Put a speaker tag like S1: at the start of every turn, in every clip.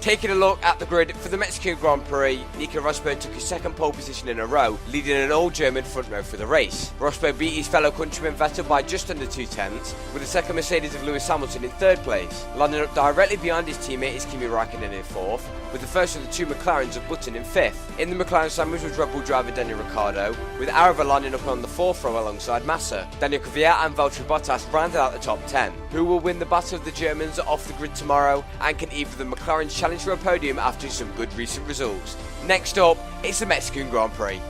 S1: Taking a look at the grid for the Mexican Grand Prix, Nico Rosberg took his second pole position in a row, leading an all-German front row for the race. Rosberg beat his fellow countryman Vettel by just under 2/10, with the second Mercedes of Lewis Hamilton in third place. Landing up directly behind his teammate is Kimi Raikkonen in fourth, with the first of the two McLarens of Button in fifth. In the McLaren sandwich was Red Bull driver Daniel Ricciardo, with aarava landing up on the fourth row alongside Massa. Daniel Kvyat and Valtteri Bottas rounded out the top 10. Who will win the battle of the Germans off the grid tomorrow, and can either of the McLarens challenge for a podium after some good recent results? Next up, it's the Mexican Grand Prix.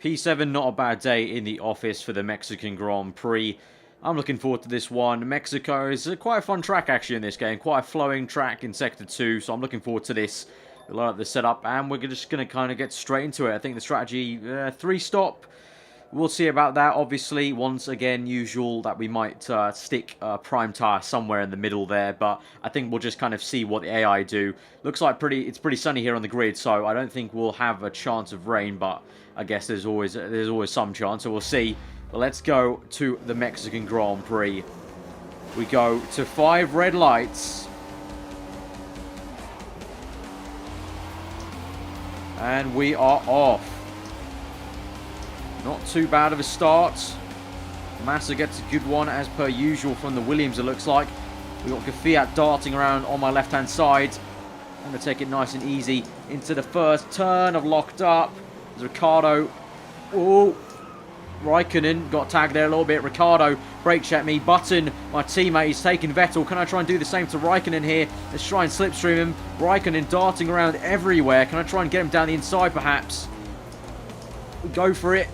S2: P7, not a bad day in the office for the Mexican Grand Prix. I'm looking forward to this one. Mexico is quite a fun track actually in this game. Quite a flowing track in Sector 2, so I'm looking forward to this. We like the setup, and we're just going to kind of get straight into it. I think the strategy, 3-stop. We'll see about that, obviously. Once again, usual that we might stick prime tire somewhere in the middle there, but I think we'll just kind of see what the AI do. Looks like it's pretty sunny here on the grid, so I don't think we'll have a chance of rain, but I guess there's always some chance, so we'll see. But let's go to the Mexican Grand Prix. We go to 5 red lights. And we are off. Not too bad of a start. Massa gets a good one as per usual from the Williams, it looks like. We've got Kvyat darting around on my left-hand side. I'm going to take it nice and easy into the first turn. I've locked up. There's Ricciardo. Oh, Raikkonen got tagged there a little bit. Ricciardo brake check me. Button, my teammate, is taking Vettel. Can I try and do the same to Raikkonen here? Let's try and slipstream him. Raikkonen darting around everywhere. Can I try and get him down the inside perhaps? We go for it.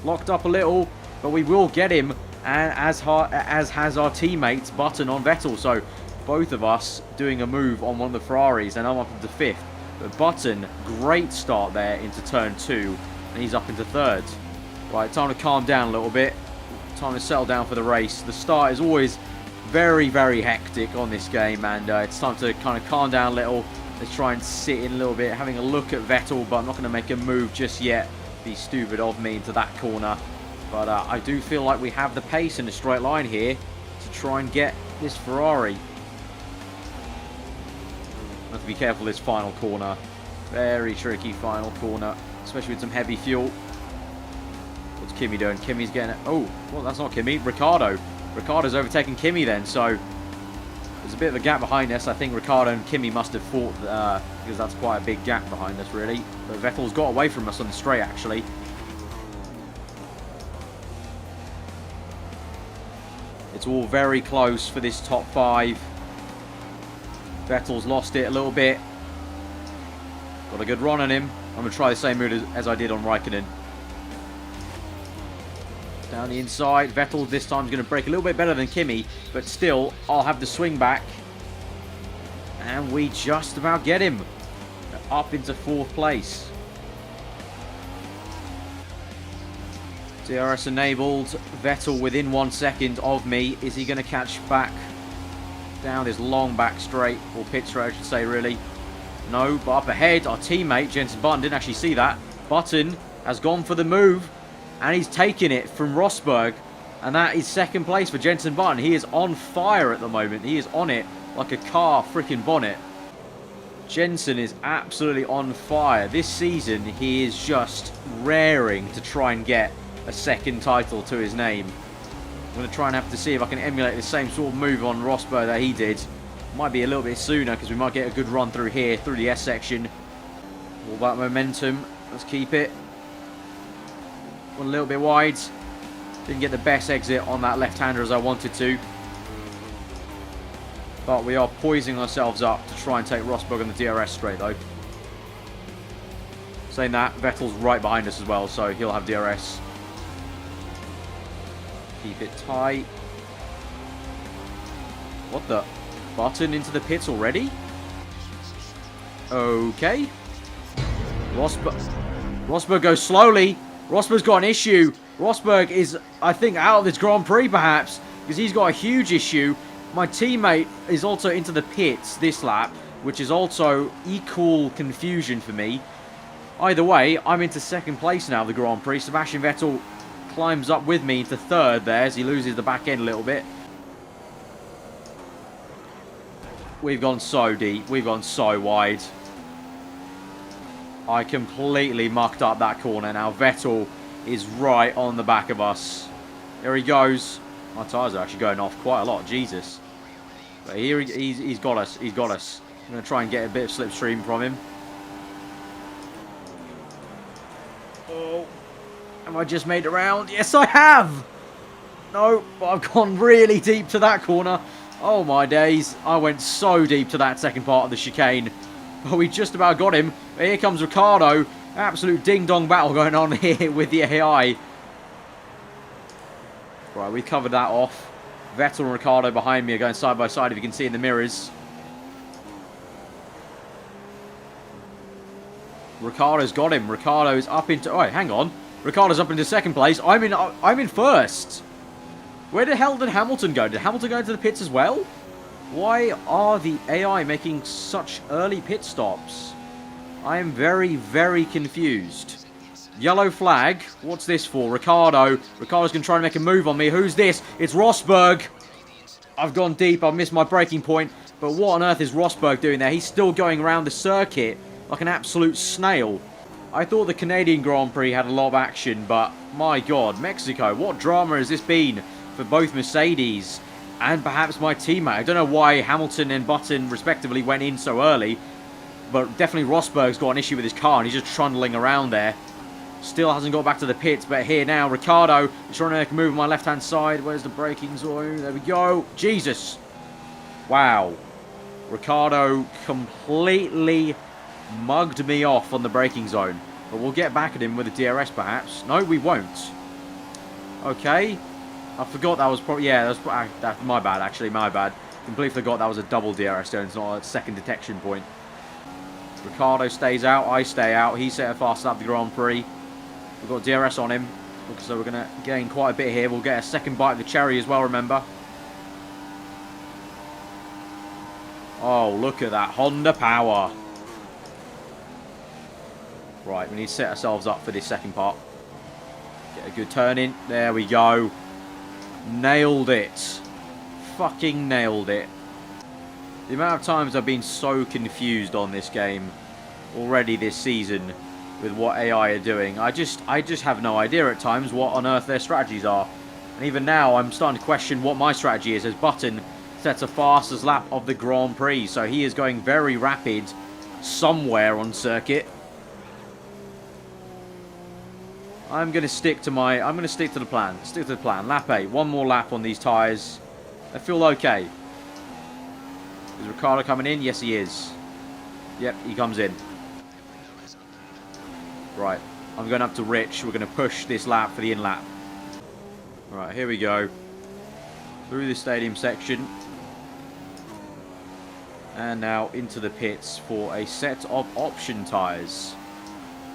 S2: Locked up a little, but we will get him, and as has our teammates Button on Vettel. So both of us doing a move on one of the Ferraris, and I'm up into 5th. But Button, great start there into turn 2, and he's up into 3rd. Right, time to calm down a little bit. Time to settle down for the race. The start is always very, very hectic on this game, and it's time to kind of calm down a little. Let's try and sit in a little bit, having a look at Vettel, but I'm not going to make a move just yet. Be stupid of me into that corner, but I do feel like we have the pace in a straight line here to try and get this Ferrari. Have to be careful this final corner. Very tricky final corner, especially with some heavy fuel. What's Kimi doing? Kimi's getting it. Oh, well, that's not Kimi. Ricciardo's overtaking Kimi then, so there's a bit of a gap behind us. I think Ricciardo and Kimi must have fought because that's quite a big gap behind us, really. But Vettel's got away from us on the straight, actually. It's all very close for this top 5. Vettel's lost it a little bit. Got a good run on him. I'm going to try the same move as I did on Raikkonen. Down the inside. Vettel this time is going to brake a little bit better than Kimi, but still, I'll have the swing back. And we just about get him. Up into 4th place. DRS enabled. Vettel within 1 second of me. Is he going to catch back down this long back straight, or pit straight I should say, really? No, but up ahead, our teammate Jenson Button, didn't actually see that. Button has gone for the move, and he's taken it from Rosberg, and that is 2nd place for Jenson Button. He is on fire at the moment. He is on it like a car freaking bonnet. Jenson is absolutely on fire. This season, he is just raring to try and get a 2nd title to his name. I'm going to try and have to see if I can emulate the same sort of move on Rosberg that he did. Might be a little bit sooner because we might get a good run through here, through the S section. All about momentum. Let's keep it. Went a little bit wide. Didn't get the best exit on that left-hander as I wanted to. But we are poising ourselves up to try and take Rosberg on the DRS straight, though. Saying that, Vettel's right behind us as well, so he'll have DRS. Keep it tight. What the? Button into the pits already? Okay. Rosberg goes slowly. Rosberg's got an issue. Rosberg is, I think, out of this Grand Prix, perhaps, because he's got a huge issue. My teammate is also into the pits this lap, which is also equal confusion for me. Either way, I'm into 2nd place now of the Grand Prix. Sebastian Vettel climbs up with me into 3rd there as he loses the back end a little bit. We've gone so deep. We've gone so wide. I completely mucked up that corner. Now Vettel is right on the back of us. Here he goes. My tyres are actually going off quite a lot. Jesus. But here he's got us. He's got us. I'm going to try and get a bit of slipstream from him. Oh. Have I just made it around? Yes, I have. No, but I've gone really deep to that corner. Oh, my days. I went so deep to that second part of the chicane. But we just about got him. But here comes Ricciardo. Absolute ding-dong battle going on here with the AI. Right, we've covered that off. Vettel and Ricciardo behind me are going side by side, if you can see in the mirrors. Ricciardo's got him. Ricciardo's up into... Oh, hang on. Ricciardo's up into second place. I'm in first. Where the hell did Hamilton go? Did Hamilton go into the pits as well? Why are the AI making such early pit stops? I am very, very confused. Yellow flag. What's this for? Ricciardo. Ricciardo's going to try and make a move on me. Who's this? It's Rosberg. I've gone deep. I've missed my braking point. But what on earth is Rosberg doing there? He's still going around the circuit like an absolute snail. I thought the Canadian Grand Prix had a lot of action, but my God, Mexico, what drama has this been for both Mercedes and perhaps my teammate? I don't know why Hamilton and Button respectively went in so early, but definitely Rosberg's got an issue with his car and he's just trundling around there. Still hasn't got back to the pits, but here now, Ricciardo is trying to make a move on my left-hand side. Where's the braking zone? There we go. Jesus. Wow. Ricciardo completely mugged me off on the braking zone. But we'll get back at him with a DRS perhaps. No, we won't. Okay. I forgot that was probably... Yeah, that's my bad, actually. My bad. Completely forgot that was a double DRS zone. It's not a second detection point. Ricciardo stays out. I stay out. He set a fast lap the Grand Prix. We've got DRS on him. So we're going to gain quite a bit here. We'll get a second bite of the cherry as well, remember. Oh, look at that Honda power. Right, we need to set ourselves up for this second part. Get a good turn in. There we go. Nailed it. Fucking nailed it. The amount of times I've been so confused on this game already this season with what AI are doing. I just have no idea at times what on earth their strategies are. And even now, I'm starting to question what my strategy is as Button sets a fastest lap of the Grand Prix. So he is going very rapid somewhere on circuit. I'm going to stick to the plan. Stick to the plan. Lap 8. One more lap on these tyres. I feel okay. Is Ricciardo coming in? Yes, he is. Yep, he comes in. Right. I'm going up to Rich. We're going to push this lap for the in-lap. Right, here we go. Through the stadium section. And now into the pits for a set of option tyres.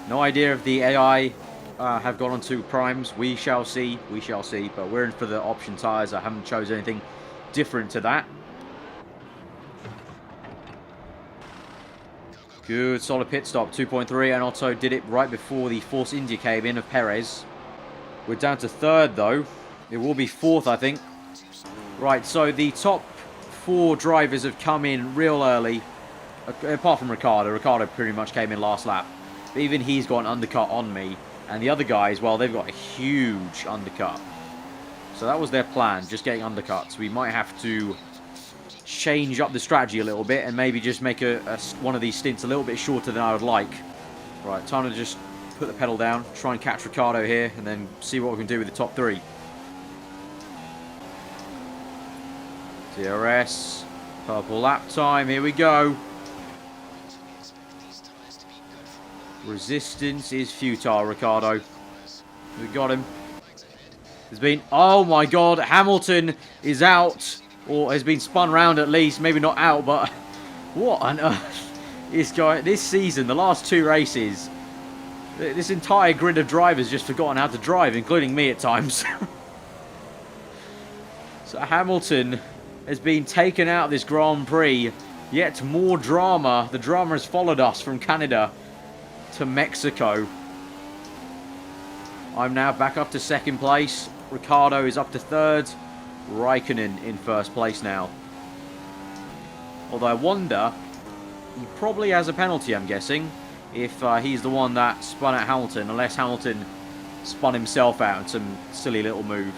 S2: No idea if the AI... have gone on to primes. We shall see. We shall see. But we're in for the option tyres. I haven't chosen anything different to that. Good solid pit stop. 2.3. And Otto did it right before the Force India came in of Perez. We're down to third though. It will be fourth, I think. Right, so the top 4 drivers have come in real early. Apart from Ricciardo. Ricciardo pretty much came in last lap. But even he's got an undercut on me. And the other guys, well, they've got a huge undercut. So that was their plan, just getting undercuts. We might have to change up the strategy a little bit and maybe just make one of these stints a little bit shorter than I would like. Right, time to just put the pedal down, try and catch Ricciardo here, and then see what we can do with the top 3. DRS, purple lap time, here we go. Resistance is futile, Ricciardo. We got him. There's been... Oh my God, Hamilton is out. Or has been spun round at least. Maybe not out, but... What on earth is going... This season, the last 2 races... This entire grid of drivers just forgotten how to drive, including me at times. So Hamilton has been taken out of this Grand Prix. Yet more drama. The drama has followed us from Canada to Mexico. I'm now back up to second place. Ricciardo is up to third. Raikkonen in first place now. Although I wonder, he probably has a penalty, I'm guessing, if he's the one that spun out Hamilton, unless Hamilton spun himself out in some silly little move.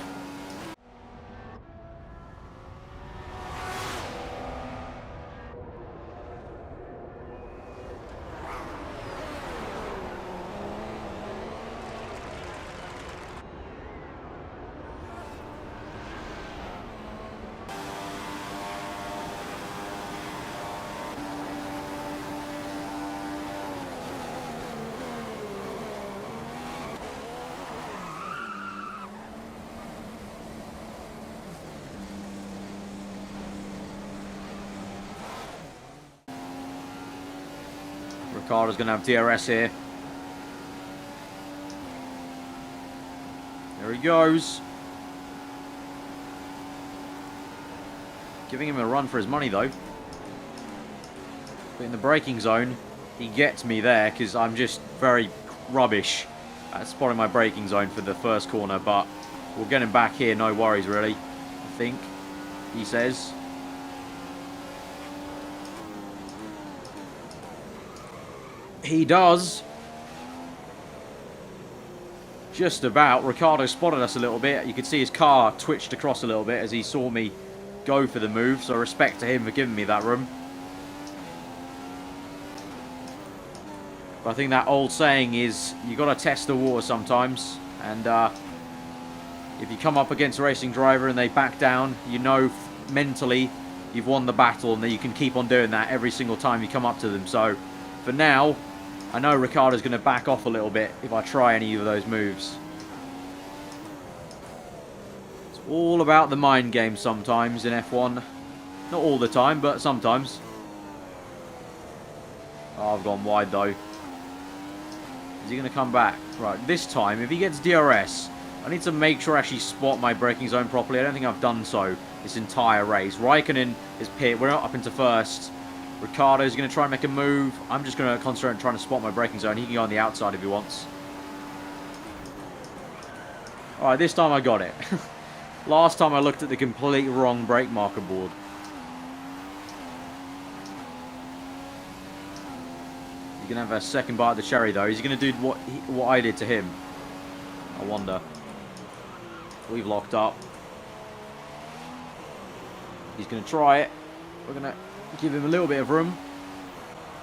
S2: Ricciardo's going to have DRS here. There he goes. Giving him a run for his money, though. But in the braking zone, he gets me there because I'm just very rubbish at spotting my braking zone for the first corner. But we'll get him back here, no worries, really. I think, he says. He does. Just about. Ricciardo spotted us a little bit. You could see his car twitched across a little bit as he saw me go for the move. So respect to him for giving me that room. But I think that old saying is, you got to test the water sometimes. And if you come up against a racing driver and they back down, you know mentally you've won the battle and that you can keep on doing that every single time you come up to them. So for now, I know Ricciardo's going to back off a little bit if I try any of those moves. It's all about the mind game sometimes in F1. Not all the time, but sometimes. Oh, I've gone wide though. Is he going to come back? Right, this time, if he gets DRS, I need to make sure I actually spot my braking zone properly. I don't think I've done so this entire race. Raikkonen is pit. We're not up into first. Ricciardo's going to try and make a move. I'm just going to concentrate on trying to spot my braking zone. He can go on the outside if he wants. Alright, this time I got it. Last time I looked at the completely wrong brake marker board. He's going to have a second bite of the cherry though. He's going to do what I did to him. I wonder. We've locked up. He's going to try it. We're going to give him a little bit of room,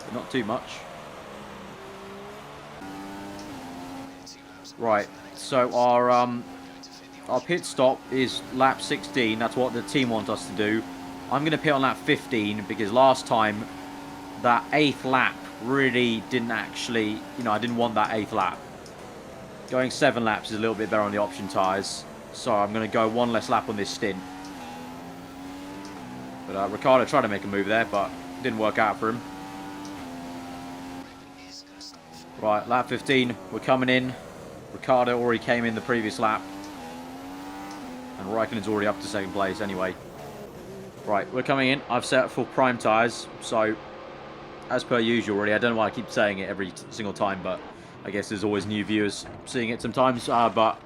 S2: but not too much. Right, so our pit stop is lap 16. That's what the team want us to do. I'm going to pit on lap 15 because last time that 8th lap really didn't actually, I didn't want that 8th lap. Going 7 laps is a little bit better on the option tyres, so I'm going to go 1 less lap on this stint. But Ricciardo tried to make a move there, but didn't work out for him. Right, lap 15, we're coming in. Ricciardo already came in the previous lap. And Raikkonen's already up to 2nd place anyway. Right, we're coming in. I've set full prime tyres, so as per usual really. I don't know why I keep saying it every single time, but I guess there's always new viewers seeing it sometimes. But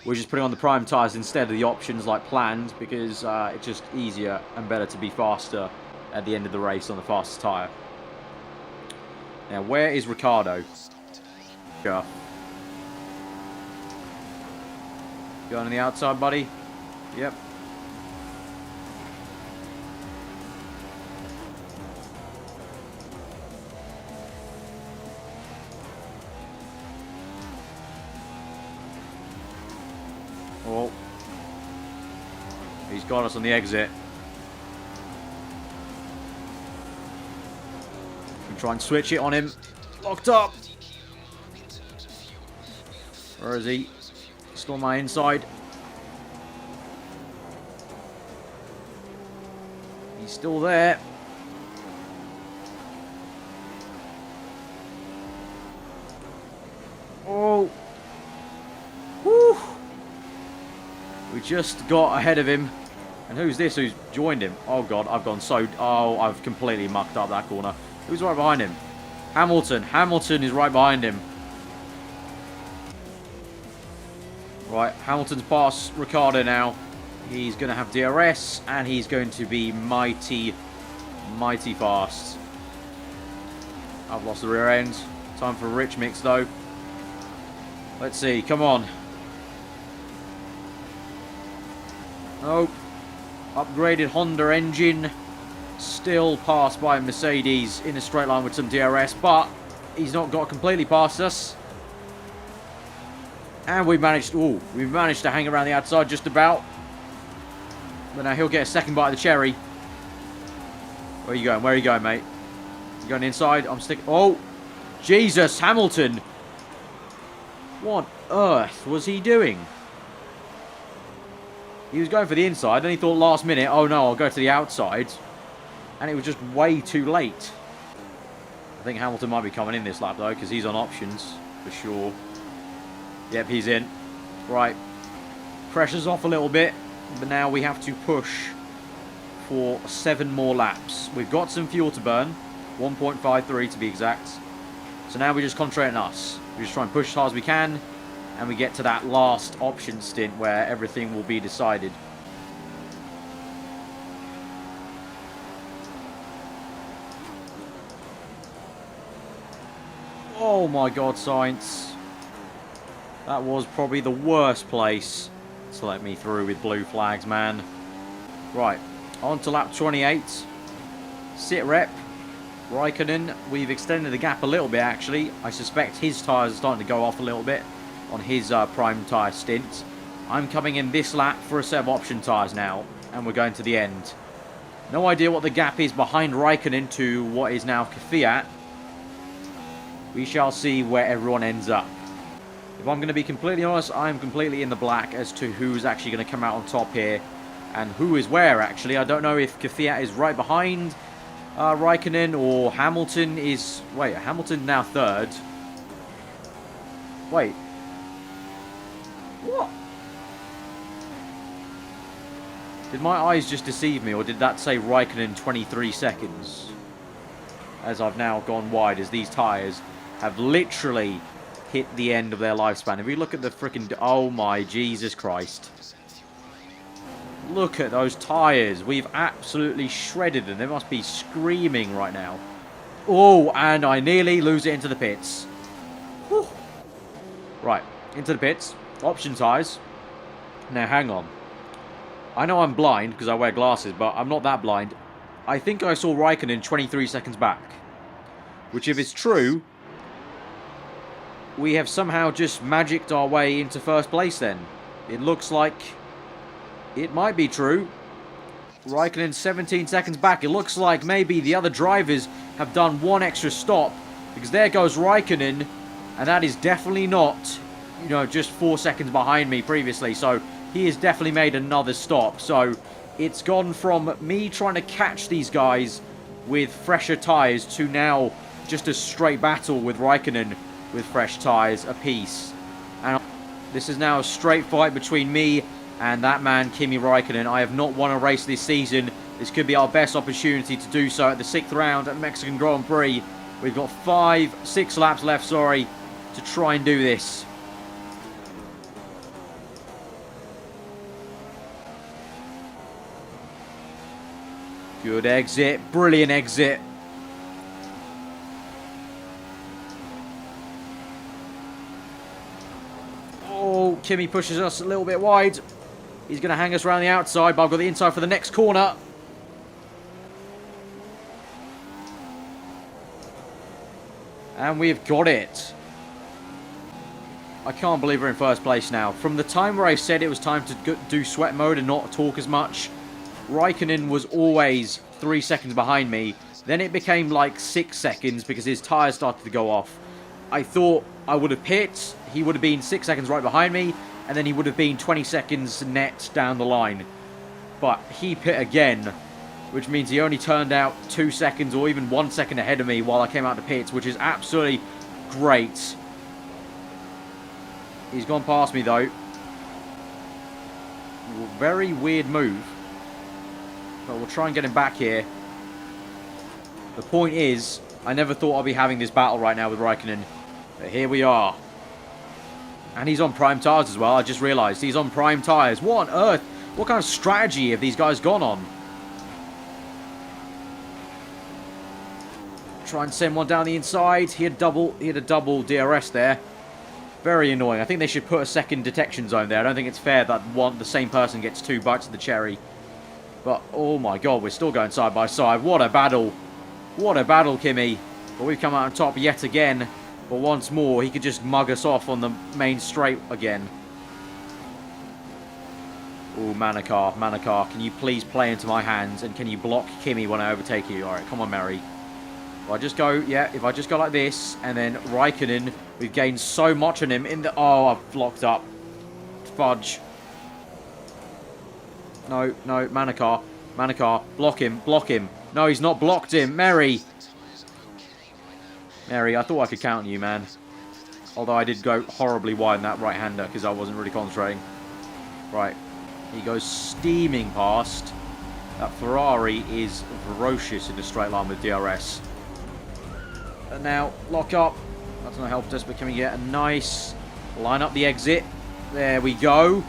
S2: we're just putting on the prime tyres instead of the options like planned because it's just easier and better to be faster at the end of the race on the fastest tyre. Now, where is Ricciardo? Yeah. Going on the outside, buddy? Yep. Oh. He's got us on the exit. I'm trying to switch it on him. Locked up. Where is he? Still on my inside. He's still there. Oh. Whew. We just got ahead of him. And who's this who's joined him? Oh god, I've gone so... Oh, I've completely mucked up that corner. Who's right behind him? Hamilton. Hamilton is right behind him. Right, Hamilton's past Ricciardo now. He's going to have DRS, and he's going to be mighty mighty fast. I've lost the rear end. Time for a rich mix though. Let's see, come on. Oh, upgraded Honda engine. Still passed by Mercedes in a straight line with some DRS, but he's not got completely past us. And we've managed to hang around the outside just about. But now he'll get a second bite of the cherry. Where are you going? Where are you going, mate? You going inside? I'm sticking. Oh, Jesus, Hamilton. What on earth was he doing? He was going for the inside, then he thought last minute, oh no, I'll go to the outside. And it was just way too late. I think Hamilton might be coming in this lap though, because he's on options, for sure. Yep, he's in. Right. Pressure's off a little bit, but now we have to push for 7 more laps. We've got some fuel to burn, 1.53 to be exact. So now we just concentrate on us. We just try and push as hard as we can, and we get to that last option stint where everything will be decided. Oh my god, Sainz. That was probably the worst place to let me through with blue flags, man. Right, on to lap 28. Sit rep. Raikkonen, we've extended the gap a little bit actually. I suspect his tyres are starting to go off a little bit on his prime tyre stint. I'm coming in this lap for a set of option tyres now, and we're going to the end. No idea what the gap is behind Raikkonen to what is now Kvyat. We shall see where everyone ends up. If I'm going to be completely honest, I'm completely in the black as to who's actually going to come out on top here and who is where actually. I don't know if Kvyat is right behind Raikkonen or Hamilton is... Wait, Hamilton now third. Wait. What? Did my eyes just deceive me, or did that say Raikkonen 23 seconds? As I've now gone wide, as these tyres have literally hit the end of their lifespan. If we look at the freaking... Oh my Jesus Christ. Look at those tyres. We've absolutely shredded them. They must be screaming right now. Oh, and I nearly lose it into the pits. Whew. Right, into the pits. Option tyres. Now, hang on. I know I'm blind because I wear glasses, but I'm not that blind. I think I saw Raikkonen 23 seconds back. Which, if it's true, we have somehow just magicked our way into first place then. It looks like it might be true. Raikkonen 17 seconds back. It looks like maybe the other drivers have done one extra stop, because there goes Raikkonen, and that is definitely not, you know, just 4 seconds behind me previously. So he has definitely made another stop. So it's gone from me trying to catch these guys with fresher tyres to now just a straight battle with Raikkonen with fresh tyres apiece. And this is now a straight fight between me and that man, Kimi Raikkonen. I have not won a race this season. This could be our best opportunity to do so at the 6th round at Mexican Grand Prix. We've got 6 laps left, sorry, to try and do this. Good exit, brilliant exit. Oh, Kimi pushes us a little bit wide. He's going to hang us around the outside, but I've got the inside for the next corner. And we've got it. I can't believe we're in first place now. From the time where I said it was time to do sweat mode and not talk as much, Raikkonen was always 3 seconds behind me. Then it became like 6 seconds because his tyres started to go off. I thought I would have pit. He would have been 6 seconds right behind me, and then he would have been 20 seconds net down the line. But he pit again, which means he only turned out 2 seconds or even 1 second ahead of me while I came out the pits, which is absolutely great. He's gone past me though. Very weird move. But we'll try and get him back here. The point is, I never thought I'd be having this battle right now with Raikkonen. But here we are. And he's on prime tyres as well. I just realised he's on prime tyres. What on earth? What kind of strategy have these guys gone on? Try and send one down the inside. He had a double DRS there. Very annoying. I think they should put a second detection zone there. I don't think it's fair that the same person gets 2 bites of the cherry. But, oh my god, we're still going side by side. What a battle. What a battle, Kimi. But we've come out on top yet again. But once more, he could just mug us off on the main straight again. Oh, Manakar, can you please play into my hands? And can you block Kimi when I overtake you? Alright, come on, Mary. If I just go, if I just go like this, and then Raikkonen, we've gained so much on him in the... Oh, I've locked up. Fudge. No, Manakar, block him. No, he's not blocked him. Mary, I thought I could count you, man. Although I did go horribly wide in that right-hander because I wasn't really concentrating. Right, he goes steaming past. That Ferrari is ferocious in a straight line with DRS. And now, lock up. That's not helped us, but can we get a nice line up the exit? There we go.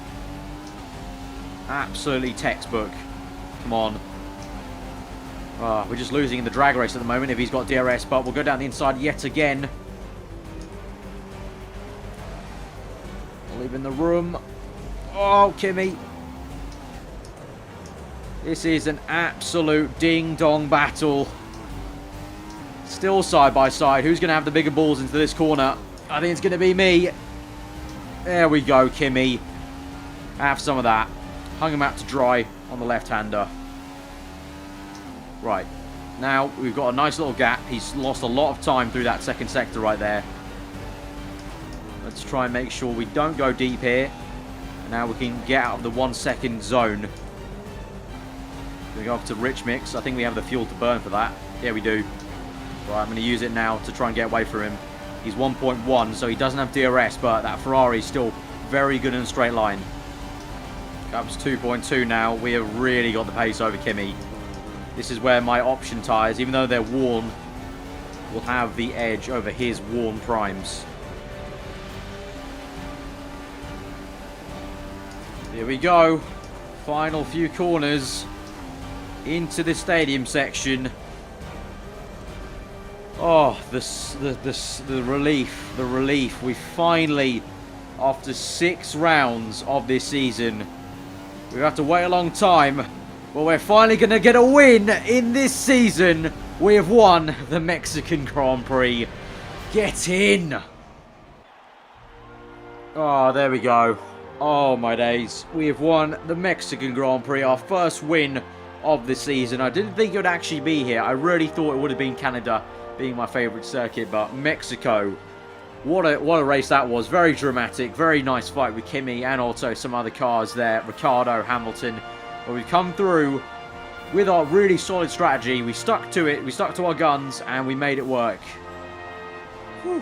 S2: Absolutely textbook. Come on. We're just losing in the drag race at the moment if he's got DRS, but we'll go down the inside yet again. Leaving the room. Oh, Kimi. This is an absolute ding-dong battle. Still side by side. Who's going to have the bigger balls into this corner? I think it's going to be me. There we go, Kimi. Have some of that. Hung him out to dry on the left-hander. Right. Now, we've got a nice little gap. He's lost a lot of time through that second sector right there. Let's try and make sure we don't go deep here. Now we can get out of the 1 second zone. We go up to Rich Mix. I think we have the fuel to burn for that. Yeah, we do. Right, I'm going to use it now to try and get away from him. He's 1.1, so he doesn't have DRS, but that Ferrari is still very good in a straight line. That's 2.2 now. We have really got the pace over Kimi. This is where my option tyres, even though they're worn, will have the edge over his worn primes. Here we go. Final few corners into the stadium section. Oh, the relief. We finally, after 6 rounds of this season, we've had to wait a long time, but we're finally going to get a win in this season. We have won the Mexican Grand Prix. Get in! Oh, there we go. Oh, my days. We have won the Mexican Grand Prix, our first win of the season. I didn't think it would actually be here. I really thought it would have been Canada, being my favourite circuit, but Mexico, what a race that was. Very dramatic, very nice fight with Kimi and also some other cars there, Ricciardo, Hamilton. But we've come through with our really solid strategy. We stuck to it, we stuck to our guns, and we made it work. Whew.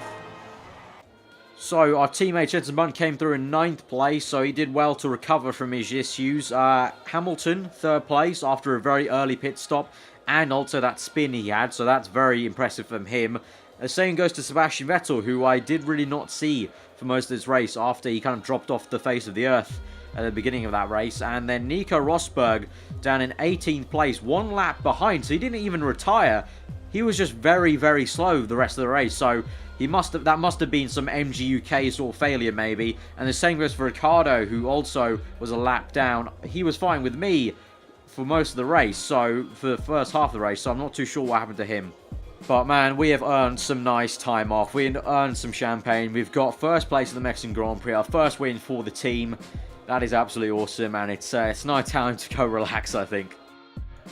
S2: So our teammate Jenson Button came through in 9th place, so he did well to recover from his issues. Hamilton, 3rd place after a very early pit stop, and also that spin he had, so that's very impressive from him. The same goes to Sebastian Vettel, who I did really not see for most of this race after he kind of dropped off the face of the earth at the beginning of that race. And then Nico Rosberg down in 18th place, 1 lap behind, so he didn't even retire. He was just very, very slow the rest of the race, so that must have been some MGUK sort of failure maybe. And the same goes for Ricciardo, who also was a lap down. He was fine with me for most of the race, so for the first half of the race, so I'm not too sure what happened to him. But man, we have earned some nice time off. We earned some champagne. We've got 1st place in the Mexican Grand Prix, our first win for the team. That is absolutely awesome, and it's nice time to go relax, I think.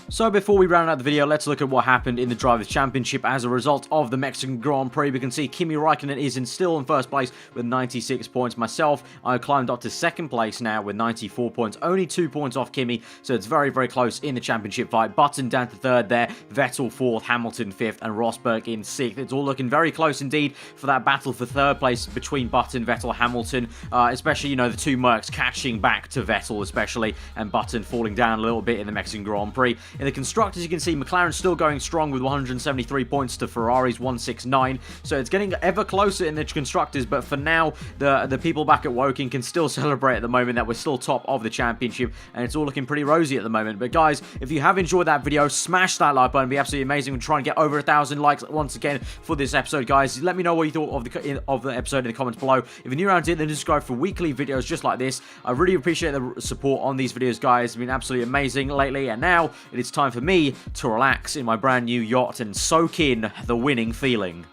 S2: So before we round out the video, let's look at what happened in the Drivers' Championship as a result of the Mexican Grand Prix. We can see Kimi Raikkonen is still in 1st place with 96 points. Myself, I climbed up to 2nd place now with 94 points. Only 2 points off Kimi, so it's very, very close in the championship fight. Button down to 3rd there, Vettel 4th, Hamilton 5th, and Rosberg in 6th. It's all looking very close indeed for that battle for 3rd place between Button, Vettel, Hamilton. Especially, you know, the two Mercs catching back to Vettel especially, and Button falling down a little bit in the Mexican Grand Prix. In the Constructors, you can see McLaren still going strong with 173 points to Ferrari's 169. So it's getting ever closer in the Constructors, but for now, the people back at Woking can still celebrate at the moment that we're still top of the championship, and it's all looking pretty rosy at the moment. But guys, if you have enjoyed that video, smash that like button. It'd be absolutely amazing. We'll try and get over 1,000 likes once again for this episode, guys. Let me know what you thought of the episode in the comments below. If you're new around here, then subscribe for weekly videos just like this. I really appreciate the support on these videos, guys. It's been absolutely amazing lately, and now it is time for me to relax in my brand new yacht and soak in the winning feeling.